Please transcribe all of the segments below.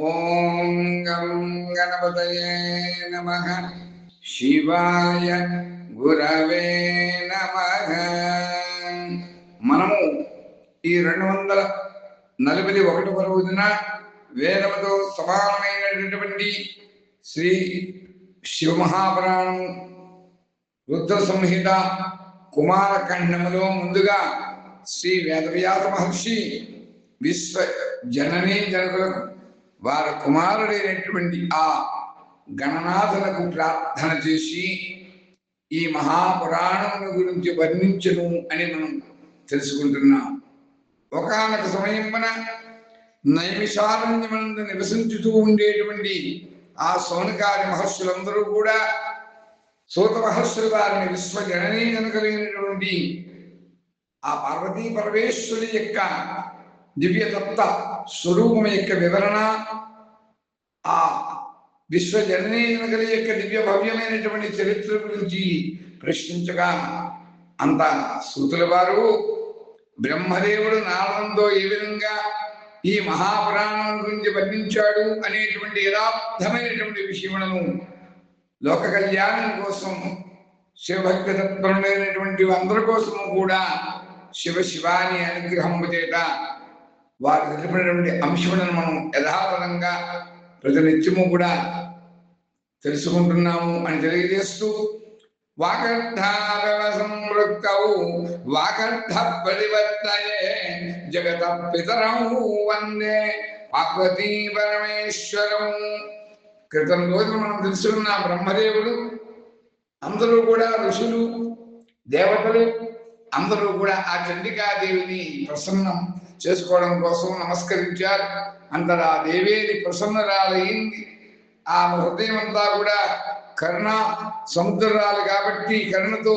ఓం గం గణపతయే నమః. శివాయ గురవే నమః. మనము ఈ 241వ రోజున వేదముతో సమానమైనటువంటి శ్రీ శివమహాపురాణం రుద్ర సంహిత కుమారఖండములో ముందుగా శ్రీ వేదవ్యాస మహర్షి విశ్వ జననీ జనకులకు వారి కుమారుడైనటువంటి ఆ గణనాథులకు ప్రార్థన చేసి ఈ మహాపురాణముల గురించి వర్ణించను అని మనం తెలుసుకుంటున్నాం. ఒకానొక సమయమున నైమిషారణ్యమునందు నివసించుతూ ఉండేటువంటి ఆ సౌనకాది మహర్షులందరూ కూడా సూత మహర్షులు వారిని విశ్వజననీ జనకులైనటువంటి ఆ పార్వతీ పరమేశ్వరి యొక్క దివ్యతత్వ స్వరూపం యొక్క వివరణ, ఆ విశ్వజననీ జనకుల యొక్క దివ్య భవ్యమైనటువంటి చరిత్ర గురించి ప్రశ్నించగా అంత సూతుల వారు బ్రహ్మదేవుడు నారదంతో ఏ విధంగా ఈ మహాపురాణం గురించి వర్ణించాడు అనేటువంటి యథార్థమైనటువంటి విషయములను లోక కళ్యాణం కోసం శివభక్తి తత్పరులైనటువంటి అందరి కోసము కూడా శివాని అనుగ్రహము చేత వారు తెలిపినటువంటి అంశములను మనం యథాతథంగా ప్రతినిత్యము కూడా తెలుసుకుంటున్నాము అని తెలియజేస్తూ వాగర్ధావసంవృత్తౌ వాగర్ధ పరివర్తయే జగత పితరౌ వందే పార్వతీ పరమేశ్వరం. క్రితం రోజులు మనం తెలుసుకున్న బ్రహ్మదేవుడు, అందరూ కూడా ఋషులు, దేవతలు అందరూ కూడా ఆ చండికాదేవిని ప్రసన్నం చేసుకోవడం కోసం నమస్కరించారు. అంతటా దేవేది ప్రసన్నరాలయ్యింది. ఆ హృదయం అంతా కూడా కరుణ సముద్రాలు కాబట్టి కరుణతో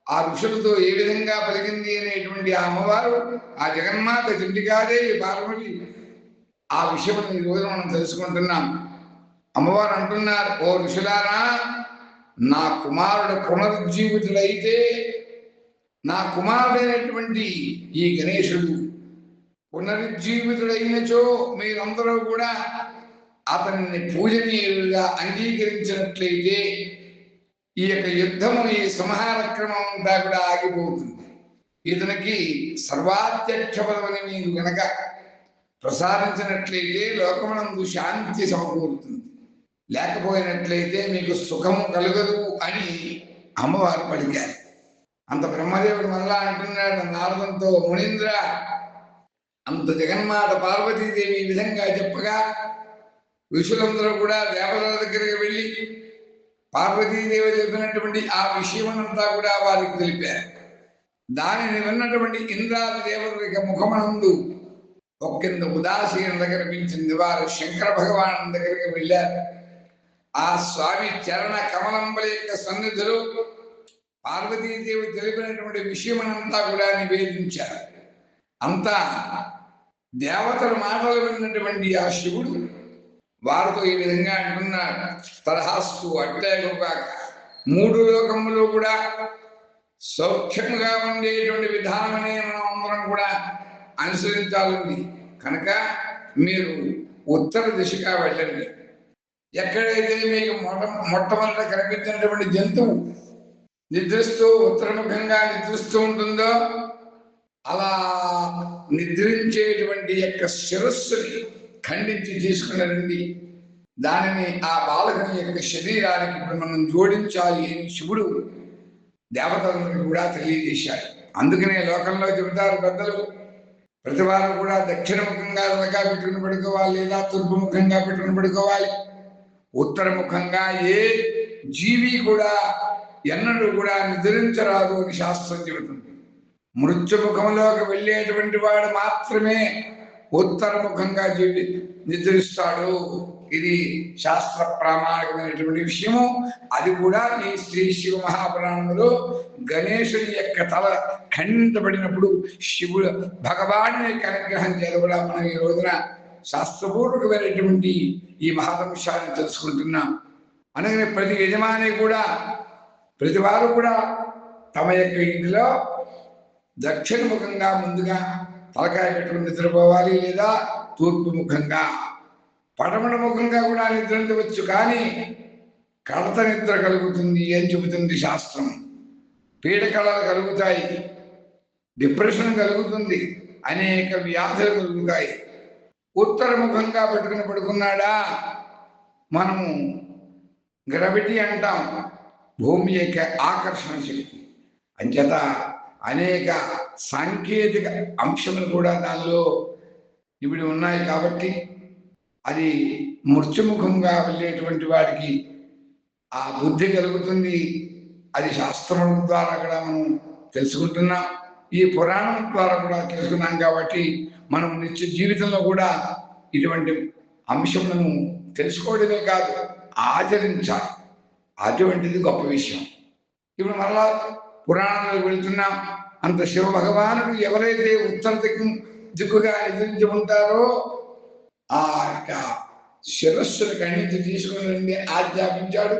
ఆ ఋషులతో ఏ విధంగా పలికింది అనేటువంటి ఆ అమ్మవారు, ఆ జగన్మాత చండికాదేవి పార్వతి, ఆ విషయం ఈ రోజు మనం తెలుసుకుంటున్నాం. అమ్మవారు అంటున్నారు, ఓ ఋషులారా, నా కుమారుడు పునరుజ్జీవితుడైతే నా కుమారుడైనటువంటి ఈ గణేశుడు పునరుజ్జీవితుడైనచో మీరందరూ కూడా అతన్ని పూజనీయులుగా అంగీకరించినట్లయితే ఈ యొక్క యుద్ధము, ఈ సంహార క్రమం అంతా కూడా ఆగిపోతుంది. ఇతనికి సర్వాధ్యక్ష పదవిని మీరు గనక ప్రసాదించినట్లయితే లోకమునందు శాంతి సమకూరుతుంది, లేకపోయినట్లయితే మీకు సుఖము కలగదు అని అమ్మవారు పలికారు. అంత బ్రహ్మదేవుడు మళ్ళా అంటున్నాడు నారదంతో, మునీంద్ర, అంత జగన్మాత పార్వతీదేవి ఈ విధంగా చెప్పగా ఋషులందరూ కూడా దేవతల దగ్గరికి వెళ్ళి పార్వతీదేవి చెప్పినటువంటి ఆ విషయమంతా కూడా వారికి తెలిపారు. దానిని విన్నటువంటి ఇంద్రాది దేవతల ముఖమనందు ఒక్కింద ఉదాసీనత కనిపించింది. వారు శంకర భగవాను దగ్గరికి వెళ్ళారు. ఆ స్వామి చరణ కమలంబల యొక్క సన్నిధిలో పార్వతీదేవి తెలిపినటువంటి విషయమనంతా కూడా నివేదించారు. అంతా దేవతల మాటలు విన్నటువంటి ఆ శివుడు వారితో ఈ విధంగా అంటున్నాడు, తరహాస్తు అట్లేగాక 3 లోకములు కూడా సౌఖ్యముగా ఉండేటువంటి విధానమనే మనం అందరం కూడా అనుసరించాలండి. కనుక మీరు ఉత్తర దిశగా వెళ్ళండి. ఎక్కడైతే మీకు మొట్టమొదట కనిపించినటువంటి జంతువు నిద్రిస్తూ ఉత్తరముఖంగా నిద్రిస్తూ ఉంటుందో అలా నిద్రించేటువంటి యొక్క శిరస్సుని ఖండించి తీసుకుని రండి. దానిని ఆ బాలకుని యొక్క శరీరానికి ఇప్పుడు మనం జోడించాలి అని శివుడు దేవతలను కూడా తెలియజేశాడు. అందుకనే లోకంలో చెబుతారు పెద్దలు, ప్రతి వారు కూడా దక్షిణముఖంగా వెనక పెట్టుకుని పడుకోవాలి, లేదా తూర్పు ముఖంగా పెట్టుకుని పడుకోవాలి. ఉత్తరముఖంగా ఏ జీవి కూడా ఎన్నడూ కూడా నిద్రించరాదు అని శాస్త్రం చెబుతుంది. మృత్యుముఖంలోకి వెళ్ళేటువంటి వాడు మాత్రమే ఉత్తరముఖంగా నిద్రిస్తాడు. ఇది శాస్త్ర ప్రామాణికమైనటువంటి విషయము. అది కూడా ఈ శ్రీ శివ మహాపురాణంలో గణేశుని యొక్క తల ఖండించబడినప్పుడు శివుడు భగవాను యొక్క అనుగ్రహం చేత కూడా మనం ఈ రోజున శాస్త్రపూర్వకమైనటువంటి ఈ మహావంశాన్ని తెలుసుకుంటున్నాం. అనగానే ప్రతి యజమాని కూడా, ప్రతి వారు కూడా తమ యొక్క ఇంటిలో దక్షిణముఖంగా ముందుగా తలకాయ పెట్టుకుని నిద్రపోవాలి, లేదా తూర్పు ముఖంగా పడమట ముఖంగా కూడా నిద్రించవచ్చు, కానీ కడత నిద్ర కలుగుతుంది అని చెబుతుంది శాస్త్రం. పీడకలలు కలుగుతాయి, డిప్రెషన్ కలుగుతుంది, అనేక వ్యాధులు కలుగుతాయి. ఉత్తర ముఖంగా పెట్టుకుని పడుకున్నాడా, మనము గ్రావిటీ అంటాం, భూమి యొక్క ఆకర్షణ శక్తి. అంచేత అనేక సాంకేతిక అంశములు కూడా దానిలో ఇవి ఉన్నాయి. కాబట్టి అది మృత్యుముఖంగా వెళ్ళేటువంటి వాడికి ఆ బుద్ధి కలుగుతుంది. అది శాస్త్రం ద్వారా కూడా మనం తెలుసుకుంటున్నాం, ఈ పురాణం ద్వారా కూడా తెలుసుకున్నాం. కాబట్టి మనం నిత్య జీవితంలో కూడా ఇటువంటి అంశములను తెలుసుకోవడమే కాదు, ఆచరించాలి. అటువంటిది గొప్ప విషయం. ఇప్పుడు మరలా పురాణాలకు వెళుతున్నాం. అంత శివ భగవానుడు ఎవరైతే ఉత్తర దిక్కుగా ఎదిరించి ఉంటారో ఆ యొక్క శిరస్సును ఖండించి తీసుకుని రండి ఆజ్ఞాపించాడు.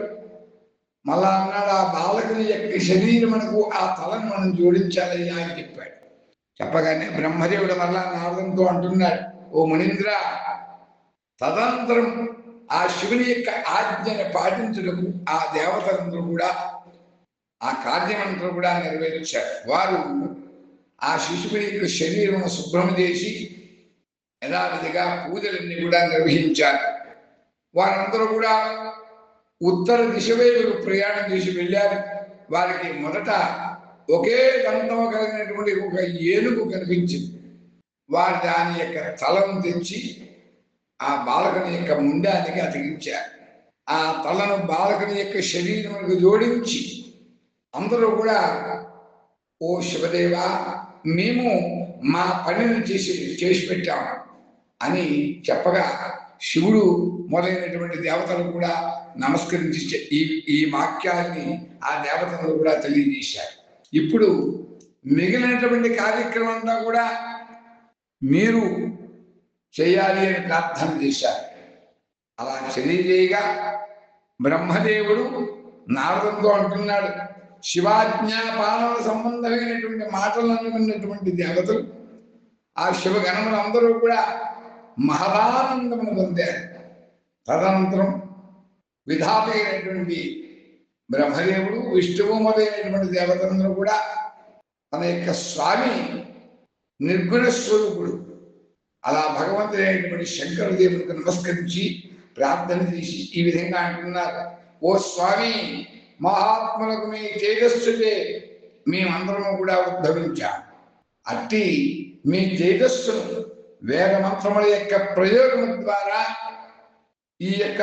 మళ్ళా అన్నాడు, ఆ బాలకుని యొక్క శరీరం మనకు ఆ తలను మనం జోడించాలయ్యా అని చెప్పాడు. చెప్పగానే బ్రహ్మదేవుడు మళ్ళా నారదంతో అంటున్నాడు, ఓ మునీంద్ర, తదనంతరం ఆ శివుని యొక్క ఆజ్ఞను పాటించడము ఆ దేవతలందరూ కూడా ఆ కార్యమంతా కూడా నెరవేర్చారు. వారు ఆ శిశువుని యొక్క శరీరం శుభ్రం చేసి యథావిధిగా పూజలన్నీ కూడా నిర్వహించారు. వారందరూ కూడా ఉత్తర దిశ వైపు ప్రయాణం చేసి వెళ్ళారు. వారికి మొదట ఒకే దంతం కలిగినటువంటి ఒక ఏనుగు కనిపించింది. వారు దాని యొక్క తలను తెచ్చి ఆ బాలకుని యొక్క ముండానికి అతికించారు. ఆ తలను బాలకుని యొక్క శరీరములకు జోడించి అందరూ కూడా, ఓ శివదేవ, మేము మా పనిని చేసి పెట్టాము అని చెప్పగా శివుడు మొదలైనటువంటి దేవతలు కూడా నమస్కరించి ఈ వాక్యాన్ని ఆ దేవతలు కూడా తెలియజేశారు. ఇప్పుడు మిగిలినటువంటి కార్యక్రమం అంతా కూడా మీరు చేయాలి అని ప్రార్థన చేశారు. అలా తెలియజేయగా బ్రహ్మదేవుడు నారదంతో అంటున్నాడు, శివాజ్ఞాపాలన సంబంధమైనటువంటి మాటలను విన్నటువంటి దేవతలు ఆ శివగణములు అందరూ కూడా మహదానందమును పొందారు. తదనంతరం విధాత అయినటువంటి బ్రహ్మదేవుడు, విష్ణువు మొదలైనటువంటి దేవతలందరూ కూడా తన యొక్క స్వామి నిర్గుణ స్వరూపుడు అలా భగవంతుడైనటువంటి శంకరదేవుడికి నమస్కరించి ప్రార్థన చేసి ఈ విధంగా అంటున్నారు, ఓ స్వామి, మహాత్ములకు మీ తేజస్సుతే మేమందరము కూడా ఉద్భవించాం. అట్టి మీ తేజస్సును వేద మంత్రముల యొక్క ప్రయోగం ద్వారా ఈ యొక్క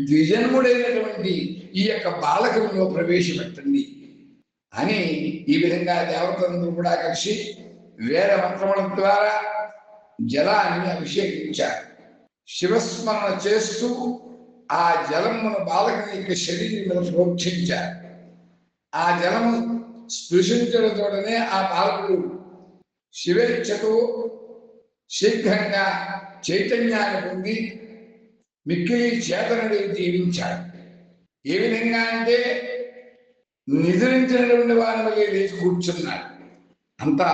ద్విజన్ముడైనటువంటి ఈ యొక్క బాలకులలో ప్రవేశపెట్టండి అని ఈ విధంగా దేవతలందరూ కూడా కలిసి వేద మంత్రముల ద్వారా జలాన్ని అభిషేకించారు. శివస్మరణ చేస్తూ ఆ జలమును బాలకుని యొక్క శరీరం మీద ప్రోక్షించారు. ఆ జలము స్పృశించడంతోనే ఆ బాలకుడు శివేచ్ఛతో శీఘ్రంగా చైతన్యాన్ని పొంది మిక్కిలి చేతనుడి జీవించాడు. ఏ విధంగా అంటే నిద్రించినటువంటి వారి వల్ల లేచి కూర్చున్నాడు. అంతా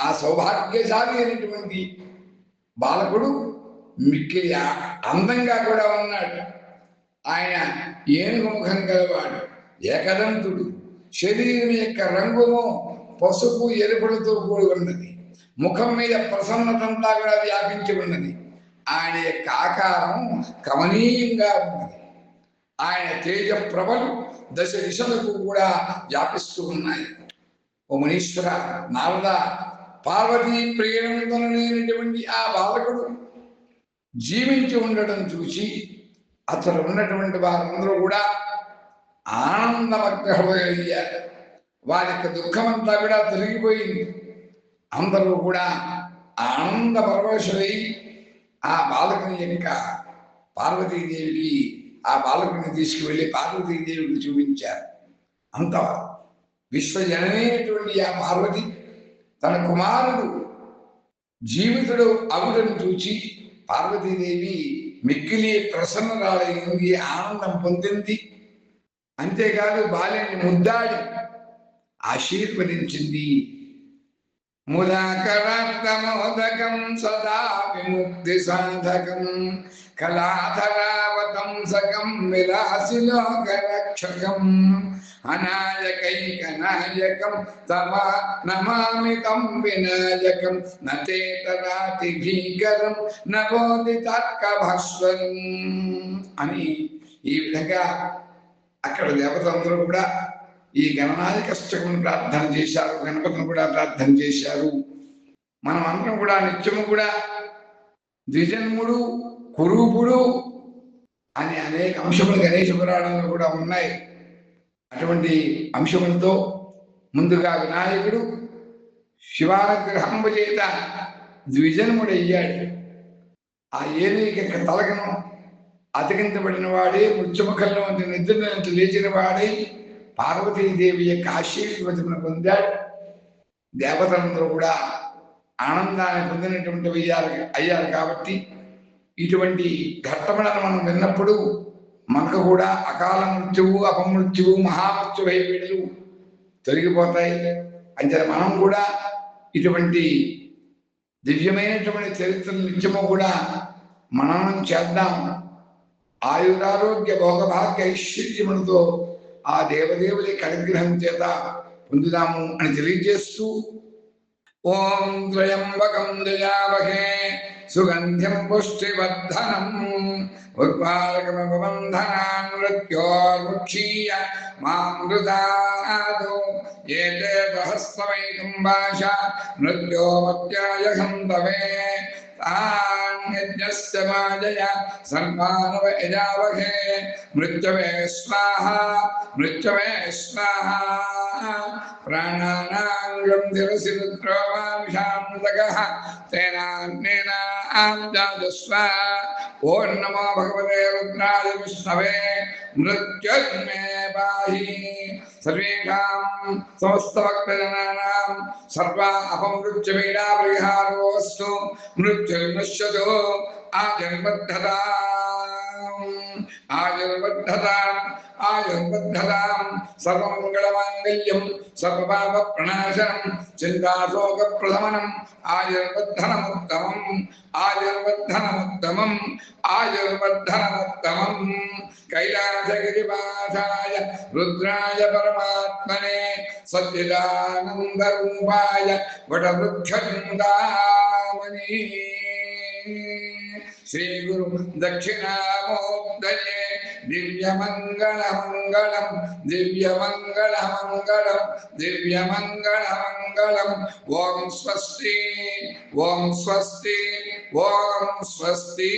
ఆ సౌభాగ్యశాలి అయినటువంటి బాలకుడు మిక్కిలి అందంగా కూడా ఉన్నాడు. ఆయన ఏనుగు ముఖం గలవాడు, ఏకదంతుడు, శరీరం యొక్క రంగుము పసుపు ఎరుపులతో కూడి ఉన్నది. ముఖం మీద ప్రసన్నతంతా కూడా వ్యాపించి ఉన్నది. ఆయన యొక్క ఆకారం కమనీయంగా ఉన్నది. ఆయన తేజ ప్రభలు దశ దిశలకు కూడా వ్యాపిస్తూ ఉన్నాయి. ఓ మునీశ్వర, నారద, పార్వతీ ప్రియంతనైనటువంటి ఆ బాలకుడు జీవించి ఉండడం చూసి అతను ఉన్నటువంటి వారందరూ కూడా ఆనందమగ్రహమయ్యారు. వారి యొక్క దుఃఖమంతా కూడా తొలగిపోయింది. అందరూ కూడా ఆనంద పరవశులై ఆ బాలకుని యొక్క పార్వతీదేవికి ఆ బాలకుని తీసుకువెళ్ళి పార్వతీదేవికి చూపించారు. అంత విశ్వజనమైనటువంటి ఆ పార్వతి తన కుమారుడు జీవితుడు అగుడను చూచి పార్వతీదేవి మిక్కిలి ప్రసన్నరాలైంది, ఆనందం పొందింది. అంతేకాదు బాల్యాన్ని ముద్దాడి ఆశీర్వదించింది. ముదాకరాప్తమోదకం సదా విముక్తి సాధకం కళాధరావతంసకం విలాసిలోకరక్షకం అనాయకైకనాయకం తమ నమామి తం వినాయకం నచేతరాతి భీకరం నవోదితార్కభాస్వరం అని ఈ విధంగా అక్కడ దేవతలందరూ కూడా ఈ గణనాయకష్టకమును ప్రార్థన చేశారు, గణపతిని కూడా ప్రార్థన చేశారు. మనం అందరం కూడా నిత్యము కూడా ద్విజన్ముడు కురూపుడు అని అనేక అంశములు గణేశ పురాణంలో కూడా ఉన్నాయి. అటువంటి అంశములతో ముందుగా వినాయకుడు శివానుగ్రహము చేత ద్విజన్ముడయ్యాడు. ఆ ఏలిక తలకను అతికించబడిన వాడే, మృత్యుముఖంలో నిద్ర నుంచి లేచిన వాడే పార్వతీదేవి యొక్క ఆశీర్వచనం పొందాడు. దేవతలందరూ కూడా ఆనందాన్ని పొందినటువంటి అయ్యారు. కాబట్టి ఇటువంటి ఘట్టములను మనం విన్నప్పుడు మనకు కూడా అకాల మృత్యువు, అపమృత్యువు, మహామృత్యువైపీడలు తొలగిపోతాయి. అంటే మనం కూడా ఇటువంటి దివ్యమైనటువంటి చరిత్రలు నిత్యము కూడా మననం చేద్దాం. ఆయురారోగ్య భోగభాగ్య ఐశ్వర్యములతో ఆ దేవదేవుల అనుగ్రహం చేత పొందుదాము అని తెలియజేస్తూ ఓం త్రయంబకం దయావహే సుగంధ్యం పుష్టివర్ధనం ఉర్వారకమబంధనాన్ మృత్యోర్ముక్షీయ మామృతాదో ఏతే సహస్రమైకం భాష మృత్యోమత్యాయ హంతవే తాన్యజ్ఞస్య మాజయ సన్మానవ యజావహే మృత్యవే స్వాహా మృత్యవే స్వాహా ప్రాణానాం దివసి రుద్రోమాంశాంతకః తేనాన్నేనాంజాజస్వ ఓం నమో భగవతే రుద్రాయ విష్ణవే మృత్యుర్మే పాహి సర్వేషాం సమస్తభక్తజనానాం సర్వా అపమృత్యుపీడా పరిహారోస్తు మృత్యుర్నశ్యతు ఆయుర్బద్ధతాం సర్వమంగళమాంగళ్యం సర్వపాప ప్రణాశనం చింతాశోకప్రశమనం ఆయుర్వర్ధనముత్తమం కైలాసగిరివాసాయ రుద్రాయ పరమాత్మనే సచ్చిదానందరూపాయ వటవృక్షవృందావనే శ్రీ గురు దక్షిణామూర్తయే దివ్యమంగళమంగళం దివ్యమంగళమంగళం దివ్యమంగళమంగళం ఓం స్వస్తి ఓం స్వస్తి ఓం స్వస్తి.